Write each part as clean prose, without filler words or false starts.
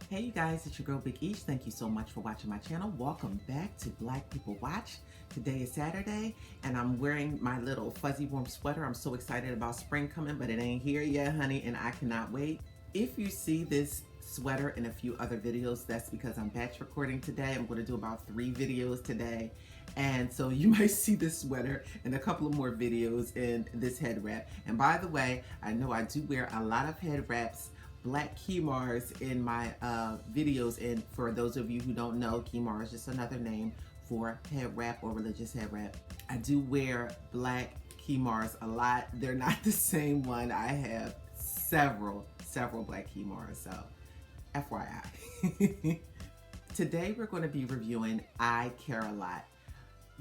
Hey you guys, it's your girl Big Each. Thank you so much for watching my channel. Welcome back to Black People Watch. Today is Saturday and I'm wearing my little fuzzy warm sweater. I'm so excited about spring coming, but it ain't here yet, honey, and I cannot wait. If you see this sweater in a few other videos, that's because I'm batch recording today. I'm going to do about 3 videos today. And so you might see this sweater in a couple of more videos in this head wrap. And by the way, I know I do wear a lot of head wraps, black Kemars in my videos, and for those of you who don't know, Kemar is just another name for head wrap or religious head wrap. I do wear black Kemars a lot. They're not the same one. I have several black Kemars, so FYI. Today we're going to be reviewing I Care a Lot.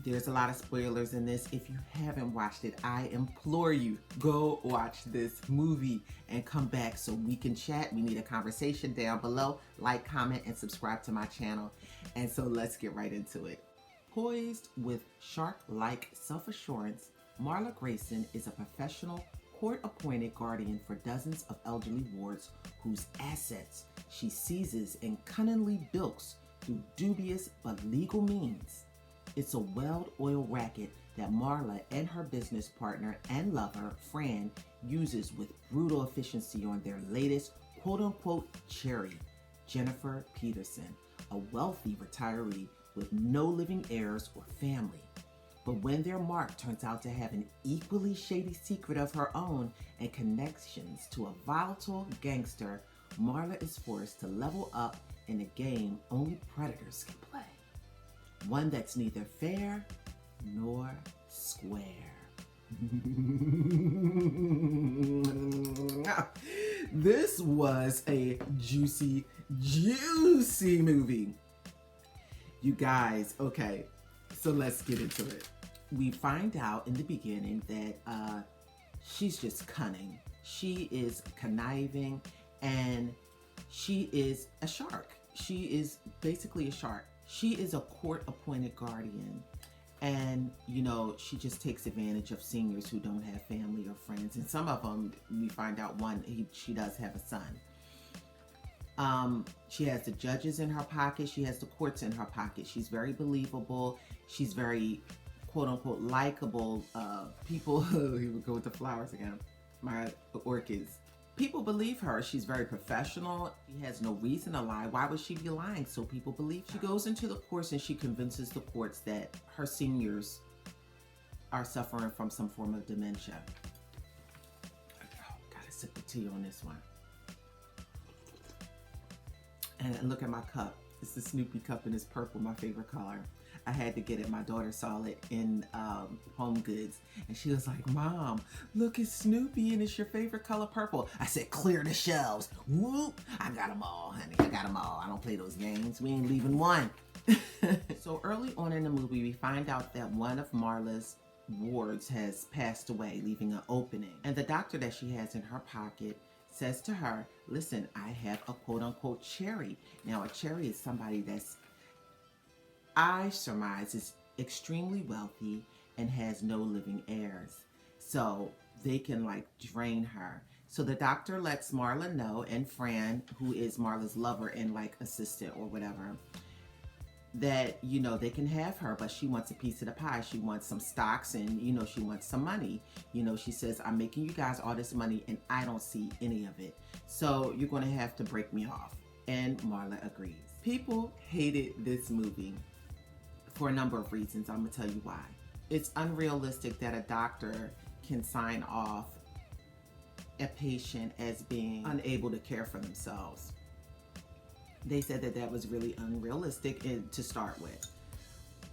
There's a lot of spoilers in this. If you haven't watched it, I implore you, go watch this movie and come back so we can chat. We need a conversation down below. Like, comment, and subscribe to my channel. And so let's get right into it. Poised with shark-like self-assurance, Marla Grayson is a professional, court-appointed guardian for dozens of elderly wards whose assets she seizes and cunningly bilks through dubious but legal means. It's a well-oiled racket that Marla and her business partner and lover, Fran, uses with brutal efficiency on their latest quote-unquote cherry, Jennifer Peterson, a wealthy retiree with no living heirs or family. But when their Mark turns out to have an equally shady secret of her own and connections to a volatile gangster, Marla is forced to level up in a game only predators can play. One that's neither fair nor square. This was a juicy movie. You guys, okay, so let's get into it. We find out in the beginning that she's just cunning. She is conniving and she is a shark. She is basically a shark. She is a court-appointed guardian, and you know, she just takes advantage of seniors who don't have family or friends. And some of them, we find out she does have a son. She has the judges in her pocket. She has the courts in her pocket. She's very believable. She's very quote-unquote likable. People, here we go with the flowers again, my orchids. People believe her. She's very professional. She has no reason to lie. Why would she be lying? So people believe her. She goes into the courts and she convinces the courts that her seniors are suffering from some form of dementia. Oh, gotta sip the tea on this one. And look at my cup. It's the Snoopy cup and it's purple, my favorite color. I had to get it. My daughter saw it in Home Goods and she was like, "Mom, look, it's Snoopy and it's your favorite color, purple." I said, "Clear the shelves." Whoop, I got them all, honey. I got them all. I don't play those games. We ain't leaving one. So early on in the movie, we find out that one of Marla's wards has passed away, leaving an opening. And the doctor that she has in her pocket says to her, "Listen, I have a quote-unquote cherry." Now, a cherry is somebody that's, I surmise, is extremely wealthy and has no living heirs. So they can like drain her. So the doctor lets Marla know, and Fran, who is Marla's lover and like assistant or whatever, that, you know, they can have her, but she wants a piece of the pie. She wants some stocks and, you know, she wants some money. You know, she says, "I'm making you guys all this money and I don't see any of it. So you're going to have to break me off." And Marla agrees. People hated this movie for a number of reasons. I'm gonna tell you why. It's unrealistic that a doctor can sign off a patient as being unable to care for themselves. They said that that was really unrealistic to start with.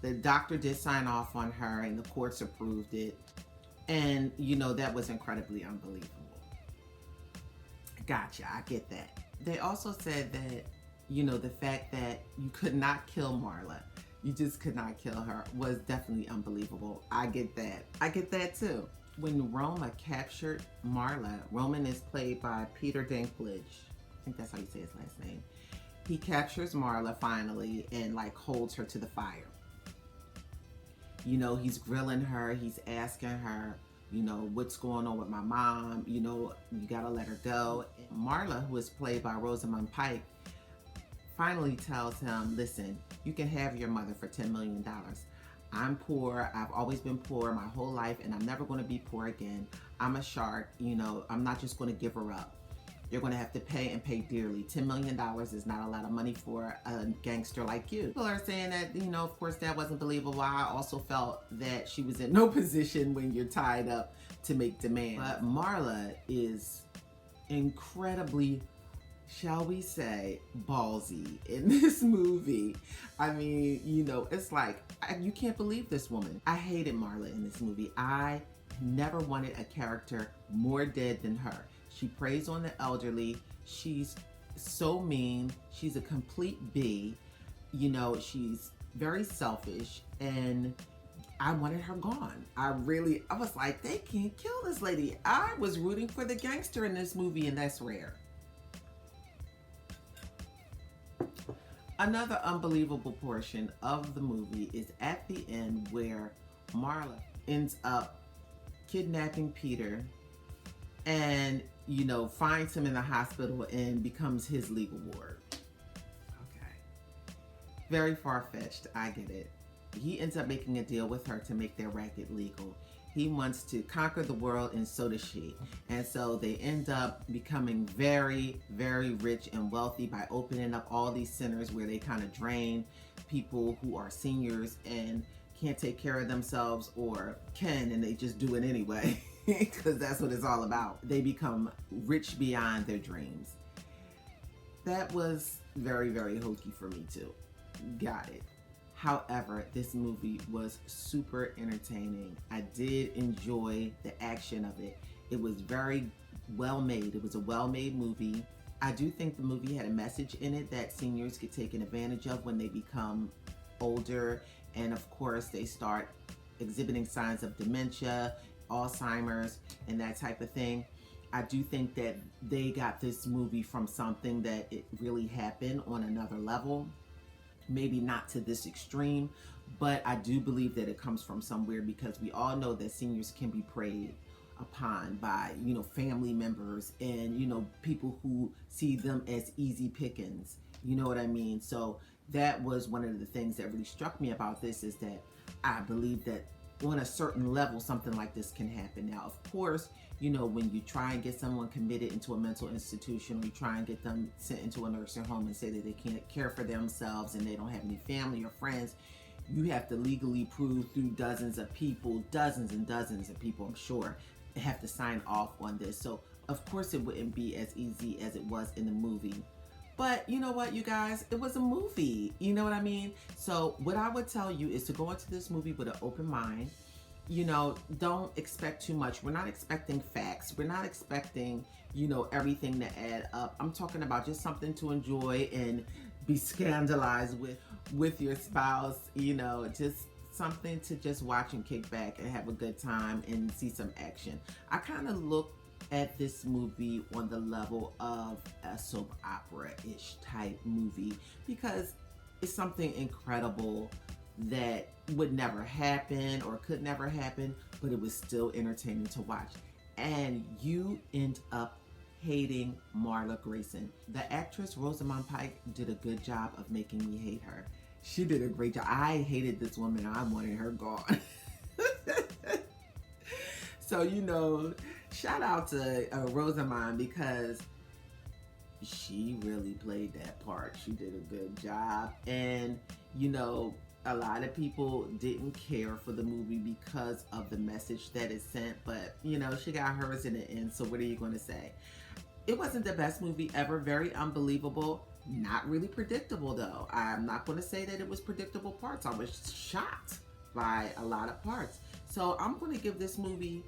The doctor did sign off on her and the courts approved it. And you know, that was incredibly unbelievable. Gotcha, I get that. They also said that, you know, the fact that you could not kill Marla, you just could not kill her, was definitely unbelievable. I get that. I get that too. When Roma captured Marla, Roman is played by Peter Dinklage. I think that's how you say his last name. He captures Marla finally and like holds her to the fire. You know, he's grilling her, he's asking her, you know, "What's going on with my mom? You know, you gotta let her go." And Marla, who is played by Rosamund Pike, finally tells him, listen, you can have your mother for $10 million. I'm poor. I've always been poor my whole life, and I'm never going to be poor again. I'm a shark. I'm not just going to give her up. You're going to have to pay and pay dearly. $10 million is not a lot of money for a gangster like you. People are saying that, of course, that wasn't believable. I also felt that she was in no position when you're tied up to make demands. But Marla is incredibly, shall we say, ballsy in this movie. I mean, it's like, you can't believe this woman. I hated Marla in this movie. I never wanted a character more dead than her. She preys on the elderly. She's so mean. She's a complete B. She's very selfish, and I wanted her gone. I was like, they can't kill this lady. I was rooting for the gangster in this movie, and that's rare. Another unbelievable portion of the movie is at the end where Marla ends up kidnapping Peter and, finds him in the hospital and becomes his legal ward. Okay. Very far-fetched, I get it. He ends up making a deal with her to make their racket legal. He wants to conquer the world, and so does she. And so they end up becoming very, very rich and wealthy by opening up all these centers where they kind of drain people who are seniors and can't take care of themselves, or can, and they just do it anyway. Because that's what it's all about. They become rich beyond their dreams. That was very, very hokey for me too. Got it. However, this movie was super entertaining. I did enjoy the action of it. It was very well made. It was a well-made movie. I do think the movie had a message in it that seniors get taken advantage of when they become older, and of course they start exhibiting signs of dementia, Alzheimer's, and that type of thing. I do think that they got this movie from something that it really happened on another level. Maybe not to this extreme, but I do believe that it comes from somewhere, because we all know that seniors can be preyed upon by, family members and, people who see them as easy pickings. You know what I mean? So that was one of the things that really struck me about this, is that I believe that on a certain level, something like this can happen. Now, of course, when you try and get someone committed into a mental institution, or you try and get them sent into a nursing home and say that they can't care for themselves and they don't have any family or friends, you have to legally prove through dozens and dozens of people, I'm sure, have to sign off on this. So, of course, it wouldn't be as easy as it was in the movie. But you know what, you guys? It was a movie. You know what I mean? So what I would tell you is to go into this movie with an open mind. Don't expect too much. We're not expecting facts. We're not expecting, everything to add up. I'm talking about just something to enjoy and be scandalized with your spouse, just something to just watch and kick back and have a good time and see some action. I kind of look at this movie on the level of a soap opera-ish type movie, because it's something incredible that would never happen or could never happen, but it was still entertaining to watch. And you end up hating Marla Grayson. The actress Rosamund Pike did a good job of making me hate her. She did a great job. I hated this woman. I wanted her gone. So, shout out to Rosamund, because she really played that part. She did a good job. And, a lot of people didn't care for the movie because of the message that it sent. But, she got hers in the end. So what are you going to say? It wasn't the best movie ever. Very unbelievable. Not really predictable, though. I'm not going to say that it was predictable parts. I was shocked by a lot of parts. So I'm going to give this movie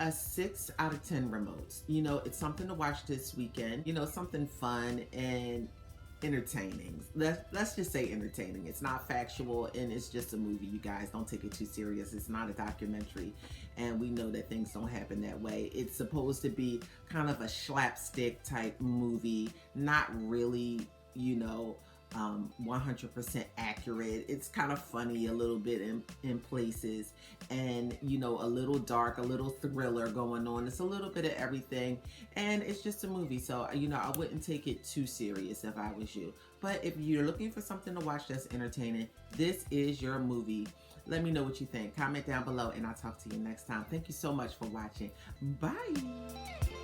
a 6 out of 10 remotes. It's something to watch this weekend. Something fun and entertaining. Let's just say entertaining. It's not factual, and it's just a movie. You guys, don't take it too serious. It's not a documentary, and we know that things don't happen that way. It's supposed to be kind of a slapstick type movie, not really, 100% accurate. It's kind of funny a little bit in places, and you know, a little dark, a little thriller going on. It's a little bit of everything, and it's just a movie. So, you know, I wouldn't take it too serious if I was you. But if you're looking for something to watch that's entertaining, this is your movie. Let me know what you think. Comment down below, and I'll talk to you next time. Thank you so much for watching. Bye.